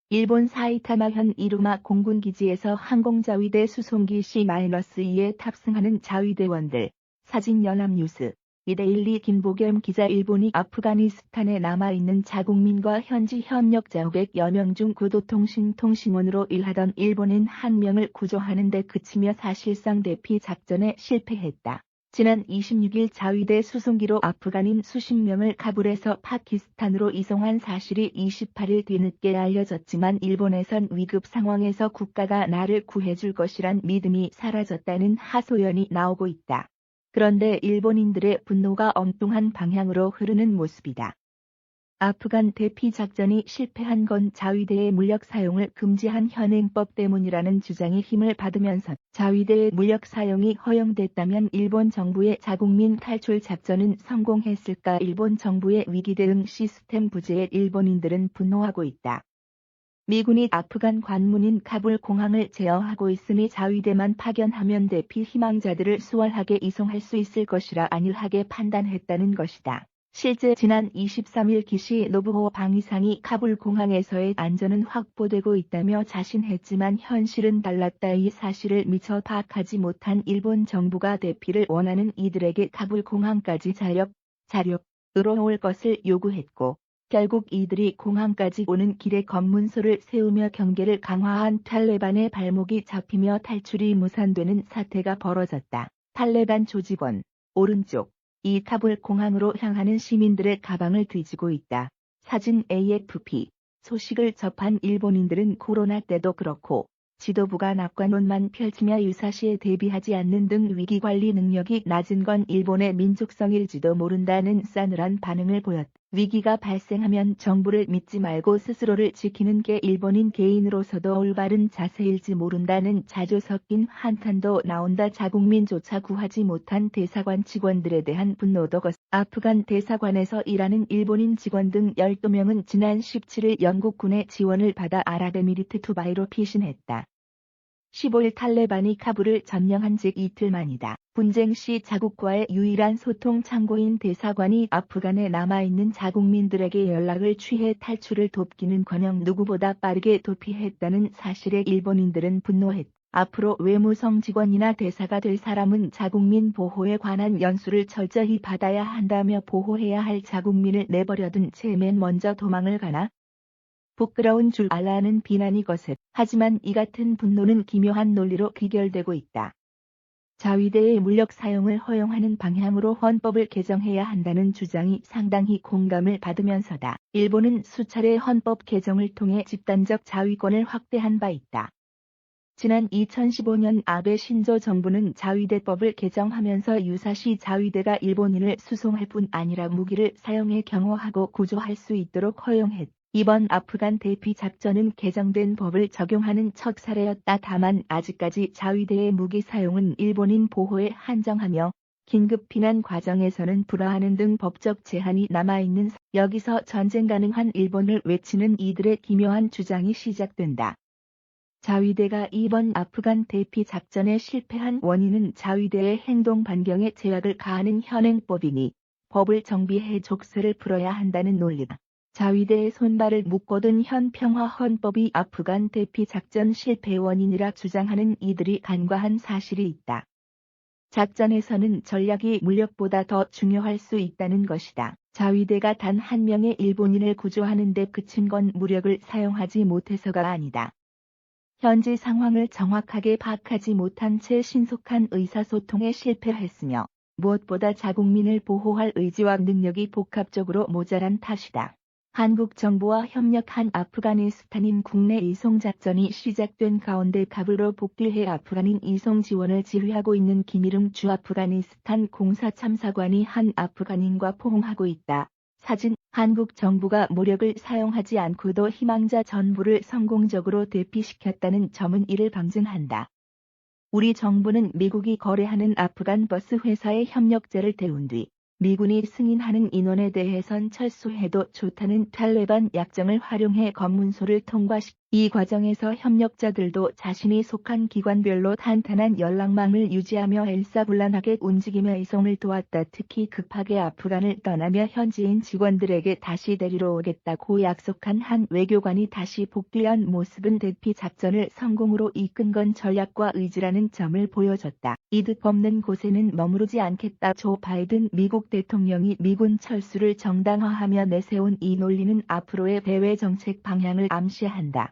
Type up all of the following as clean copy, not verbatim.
일본 사이타마현 이루마 공군기지에서 항공자위대 수송기 C-2에 탑승하는 자위대원들. 사진 연합뉴스. 이데일리 김보겸 기자. 일본이 아프가니스탄에 남아있는 자국민과 현지 협력자 500여 명 중 구도통신원으로 일하던 일본인 1명을 구조하는 데 그치며 사실상 대피 작전에 실패했다. 지난 26일 자위대 수송기로 아프간인 수십 명을 카불에서 파키스탄으로 이송한 사실이 28일 뒤늦게 알려졌지만 일본에선 위급 상황에서 국가가 나를 구해줄 것이란 믿음이 사라졌다는 하소연이 나오고 있다. 그런데 일본인들의 분노가 엉뚱한 방향으로 흐르는 모습이다. 아프간 대피 작전이 실패한 건 자위대의 물력 사용을 금지한 현행법 때문이라는 주장이 힘을 받으면서 자위대의 물력 사용이 허용됐다면 일본 정부의 자국민 탈출 작전은 성공했을까? 일본 정부의 위기 대응 시스템 부재에 일본인들은 분노하고 있다. 미군이 아프간 관문인 카불 공항을 제어하고 있으니 자위대만 파견하면 대피 희망자들을 수월하게 이송할 수 있을 것이라 안일하게 판단했다는 것이다. 실제 지난 23일 기시 노부호 방위상이 카불 공항에서의 안전은 확보되고 있다며 자신했지만 현실은 달랐다. 이 사실을 미처 파악하지 못한 일본 정부가 대피를 원하는 이들에게 카불 공항까지 자력으로 올 것을 요구했고 결국 이들이 공항까지 오는 길에 검문소를 세우며 경계를 강화한 탈레반의 발목이 잡히며 탈출이 무산되는 사태가 벌어졌다. 탈레반 조직원 오른쪽 이 카불 공항으로 향하는 시민들의 가방을 뒤지고 있다. 사진 AFP. 소식을 접한 일본인들은 코로나 때도 그렇고 지도부가 낙관론만 펼치며 유사시에 대비하지 않는 등 위기관리 능력이 낮은 건 일본의 민족성일지도 모른다는 싸늘한 반응을 보였다. 위기가 발생하면 정부를 믿지 말고 스스로를 지키는 게 일본인 개인으로서도 올바른 자세일지 모른다는 자주 섞인 한탄도 나온다. 자국민조차 구하지 못한 대사관 직원들에 대한 분노도 아프간 대사관에서 일하는 일본인 직원 등 12명은 지난 17일 영국군의 지원을 받아 아랍에미리트 두바이로 피신했다. 15일 탈레반이 카불을 점령한 지 이틀 만이다. 분쟁 시 자국과의 유일한 소통 창구인 대사관이 아프간에 남아있는 자국민들에게 연락을 취해 탈출을 돕기는커녕 누구보다 빠르게 도피했다는 사실에 일본인들은 분노했다. 앞으로 외무성 직원이나 대사가 될 사람은 자국민 보호에 관한 연수를 철저히 받아야 한다며 보호해야 할 자국민을 내버려둔 채 맨 먼저 도망을 가나? 부끄러운 줄 알라는 비난이 거셉. 하지만 이 같은 분노는 기묘한 논리로 귀결되고 있다. 자위대의 물력 사용을 허용하는 방향으로 헌법을 개정해야 한다는 주장이 상당히 공감을 받으면서다. 일본은 수차례 헌법 개정을 통해 집단적 자위권을 확대한 바 있다. 지난 2015년 아베 신조 정부는 자위대법을 개정하면서 유사시 자위대가 일본인을 수송할 뿐 아니라 무기를 사용해 경호하고 구조할 수 있도록 허용했다. 이번 아프간 대피 작전은 개정된 법을 적용하는 첫 사례였다. 다만 아직까지 자위대의 무기 사용은 일본인 보호에 한정하며 긴급 피난 과정에서는 불화하는 등 법적 제한이 남아있는 여기서 전쟁 가능한 일본을 외치는 이들의 기묘한 주장이 시작된다. 자위대가 이번 아프간 대피 작전에 실패한 원인은 자위대의 행동 반경에 제약을 가하는 현행법이니 법을 정비해 족쇄를 풀어야 한다는 논리다. 자위대의 손발을 묶어둔 현 평화 헌법이 아프간 대피 작전 실패 원인이라 주장하는 이들이 간과한 사실이 있다. 작전에서는 전략이 물력보다 더 중요할 수 있다는 것이다. 자위대가 단 한 명의 일본인을 구조하는 데 그친 건 무력을 사용하지 못해서가 아니다. 현지 상황을 정확하게 파악하지 못한 채 신속한 의사소통에 실패했으며 무엇보다 자국민을 보호할 의지와 능력이 복합적으로 모자란 탓이다. 한국 정부와 협력한 아프가니스탄인 국내 이송작전이 시작된 가운데 카불로 복귀해 아프간인 이송 지원을 지휘하고 있는 김일웅 주 아프가니스탄 공사 참사관이 한 아프간인과 포옹하고 있다. 사진. 한국 정부가 무력을 사용하지 않고도 희망자 전부를 성공적으로 대피시켰다는 점은 이를 방증한다. 우리 정부는 미국이 거래하는 아프간 버스 회사의 협력자를 태운 뒤 미군이 승인하는 인원에 대해선 철수해도 좋다는 탈레반 약정을 활용해 검문소를 통과시키 이 과정에서 협력자들도 자신이 속한 기관별로 탄탄한 연락망을 유지하며 일사불란하게 움직이며 이송을 도왔다. 특히 급하게 아프간을 떠나며 현지인 직원들에게 다시 데리러 오겠다고 약속한 한 외교관이 다시 복귀한 모습은 대피 작전을 성공으로 이끈 건 전략과 의지라는 점을 보여줬다. 이득 없는 곳에는 머무르지 않겠다. 조 바이든 미국 대통령이 미군 철수를 정당화하며 내세운 이 논리는 앞으로의 대외 정책 방향을 암시한다.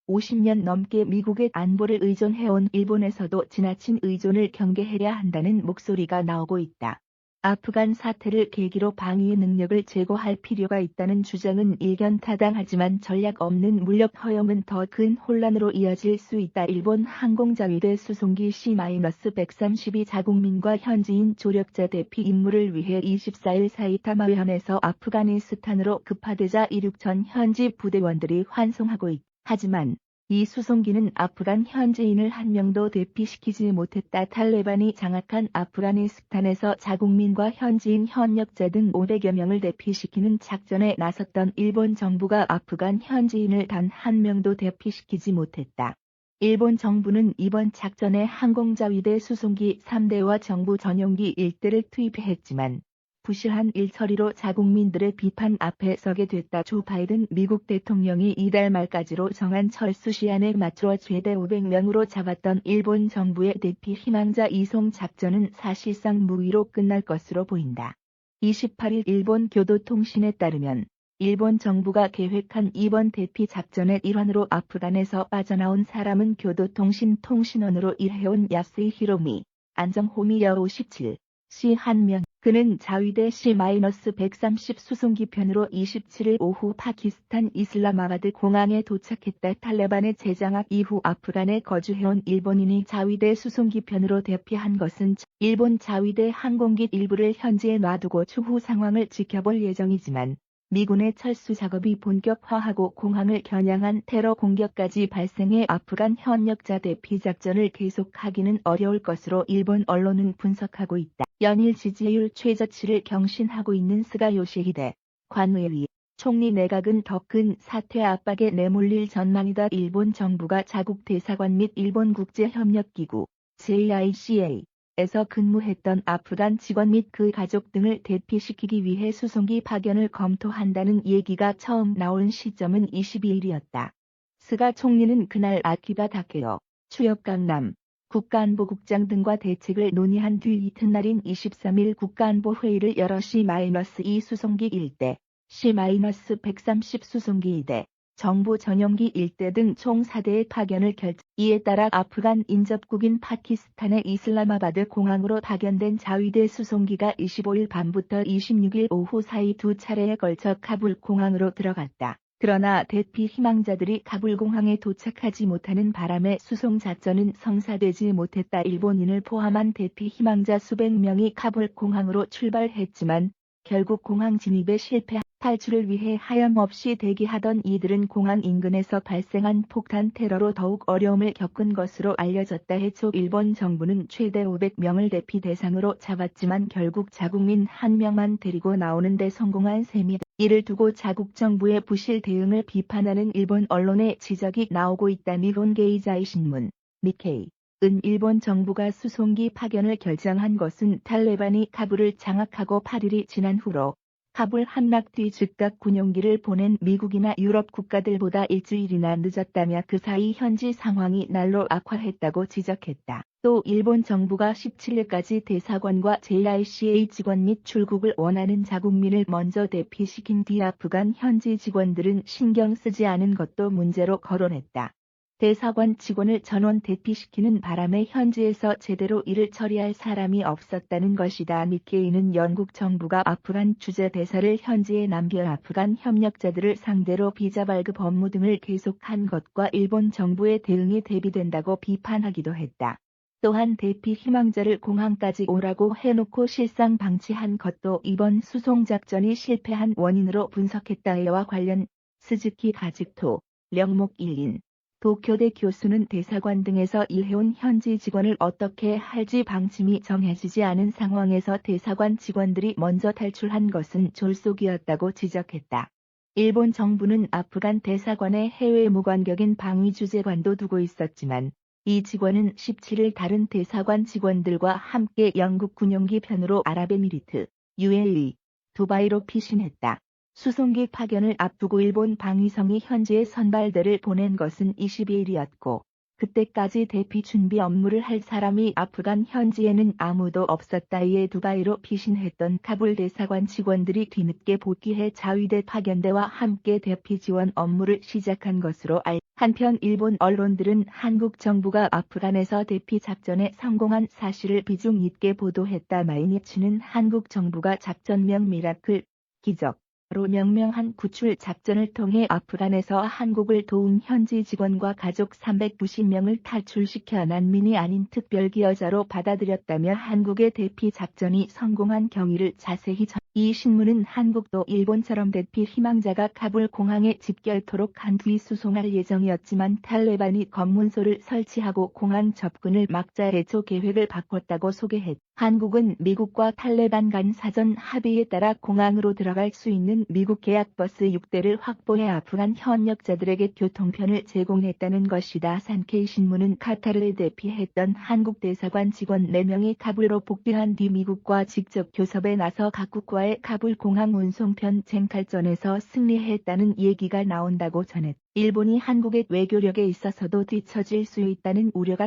50년 넘게 미국의 안보를 의존해온 일본에서도 지나친 의존을 경계해야 한다는 목소리가 나오고 있다. 아프간 사태를 계기로 방위의 능력을 제고할 필요가 있다는 주장은 일견타당하지만 전략 없는 물력 허용은 더 큰 혼란으로 이어질 수 있다. 일본 항공자위대 수송기 C-132 자국민과 현지인 조력자 대피 임무를 위해 24일 사이타마현에서 아프가니스탄으로 급파되자 이륙 전 현지 부대원들이 환송하고 있다. 하지만 이 수송기는 아프간 현지인을 한 명도 대피시키지 못했다. 탈레반이 장악한 아프가니스탄에서 자국민과 현지인 협력자 등 500여 명을 대피시키는 작전에 나섰던 일본 정부가 아프간 현지인을 단 한 명도 대피시키지 못했다. 일본 정부는 이번 작전에 항공자위대 수송기 3대와 정부 전용기 1대를 투입했지만 부실한 일처리로 자국민들의 비판 앞에 서게 됐다. 조 바이든 미국 대통령이 이달 말까지로 정한 철수 시한에 맞추어 최대 500명으로 잡았던 일본 정부의 대피 희망자 이송 작전은 사실상 무의로 끝날 것으로 보인다. 28일 일본 교도통신에 따르면 일본 정부가 계획한 이번 대피 작전의 일환으로 아프간에서 빠져나온 사람은 교도통신 통신원으로 일해온 야스이 히로미, 안정호미 여우 17, 씨 한 명. 그는 자위대 C-130 수송기 편으로 27일 오후 파키스탄 이슬라마바드 공항에 도착했다. 탈레반의 재장악 이후 아프간에 거주해온 일본인이 자위대 수송기 편으로 대피한 것은 일본 자위대 항공기 일부를 현지에 놔두고 추후 상황을 지켜볼 예정이지만 미군의 철수 작업이 본격화하고 공항을 겨냥한 테러 공격까지 발생해 아프간 협력자 대피 작전을 계속하기는 어려울 것으로 일본 언론은 분석하고 있다. 연일 지지율 최저치를 경신하고 있는 스가 요시히데 관의위 총리 내각은 더 큰 사퇴 압박에 내몰릴 전망이다. 일본 정부가 자국 대사관 및 일본 국제협력기구 JICA 에서 근무했던 아프간 직원 및 그 가족 등을 대피시키기 위해 수송기 파견을 검토한다는 얘기가 처음 나온 시점은 22일이었다. 스가 총리는 그날 아키바 다케오 추역 강남 국가안보국장 등과 대책을 논의한 뒤 이튿날인 23일 국가안보회의를 열어 C-2 수송기 1대, C-130 수송기 2대, 정부 전용기 1대 등 총 4대의 파견을 결정. 이에 따라 아프간 인접국인 파키스탄의 이슬라마바드 공항으로 파견된 자위대 수송기가 25일 밤부터 26일 오후 사이 두 차례에 걸쳐 카불 공항으로 들어갔다. 그러나 대피 희망자들이 카불 공항에 도착하지 못하는 바람에 수송 작전은 성사되지 못했다. 일본인을 포함한 대피 희망자 수백 명이 카불 공항으로 출발했지만 결국 공항 진입에 실패. 탈출을 위해 하염없이 대기하던 이들은 공항 인근에서 발생한 폭탄 테러로 더욱 어려움을 겪은 것으로 알려졌다. 해초 일본 정부는 최대 500명을 대피 대상으로 잡았지만 결국 자국민 한 명만 데리고 나오는 데 성공한 셈이다. 이를 두고 자국 정부의 부실 대응을 비판하는 일본 언론의 지적이 나오고 있다. 니혼 게이자이 신문, 니케이. 은 일본 정부가 수송기 파견을 결정한 것은 탈레반이 카불을 장악하고 8일이 지난 후로 카불 함락 뒤 즉각 군용기를 보낸 미국이나 유럽 국가들보다 일주일이나 늦었다며 그 사이 현지 상황이 날로 악화했다고 지적했다. 또 일본 정부가 17일까지 대사관과 JICA 직원 및 출국을 원하는 자국민을 먼저 대피시킨 뒤 아프간 현지 직원들은 신경 쓰지 않은 것도 문제로 거론했다. 대사관 직원을 전원 대피시키는 바람에 현지에서 제대로 일을 처리할 사람이 없었다는 것이다. 니케이는 영국 정부가 아프간 주재 대사를 현지에 남겨 아프간 협력자들을 상대로 비자 발급 업무 등을 계속한 것과 일본 정부의 대응이 대비된다고 비판하기도 했다. 또한 대피 희망자를 공항까지 오라고 해놓고 실상 방치한 것도 이번 수송작전이 실패한 원인으로 분석했다. 이와 관련 스즈키 가직토, 령목 1인 도쿄대 교수는 대사관 등에서 일해온 현지 직원을 어떻게 할지 방침이 정해지지 않은 상황에서 대사관 직원들이 먼저 탈출한 것은 졸속이었다고 지적했다. 일본 정부는 아프간 대사관에 해외 무관격인 방위주재관도 두고 있었지만 이 직원은 17일 다른 대사관 직원들과 함께 영국 군용기 편으로 아랍에미리트, UAE, 두바이로 피신했다. 수송기 파견을 앞두고 일본 방위성이 현지에 선발대를 보낸 것은 22일이었고 그때까지 대피 준비 업무를 할 사람이 아프간 현지에는 아무도 없었다. 이에 두바이로 피신했던 카불 대사관 직원들이 뒤늦게 복귀해 자위대 파견대와 함께 대피 지원 업무를 시작한 것으로 한편 일본 언론들은 한국 정부가 아프간에서 대피 작전에 성공한 사실을 비중 있게 보도했다. 마이니치는 한국 정부가 작전명 미라클, 기적 로 명명한 구출 작전을 통해 아프간에서 한국을 도운 현지 직원과 가족 390명을 탈출시켜 난민이 아닌 특별기여자로 받아들였다며 한국의 대피 작전이 성공한 경위를 자세히 이 신문은 한국도 일본처럼 대피 희망자가 카불 공항에 집결토록 한 뒤 수송할 예정이었지만 탈레반이 검문소를 설치하고 공항 접근을 막자 애초 계획을 바꿨다고 소개했다. 한국은 미국과 탈레반 간 사전 합의에 따라 공항으로 들어갈 수 있는 미국 계약버스 6대를 확보해 아프간 현역자들에게 교통편을 제공했다는 것이다. 산케이신문은 카타르에 대피했던 한국 대사관 직원 4명이 카불로 복귀한 뒤 미국과 직접 교섭에 나서 각국과의 카불 공항 운송편 쟁탈전에서 승리했다는 얘기가 나온다고 전했다. 일본이 한국의 외교력에 있어서도 뒤처질 수 있다는 우려가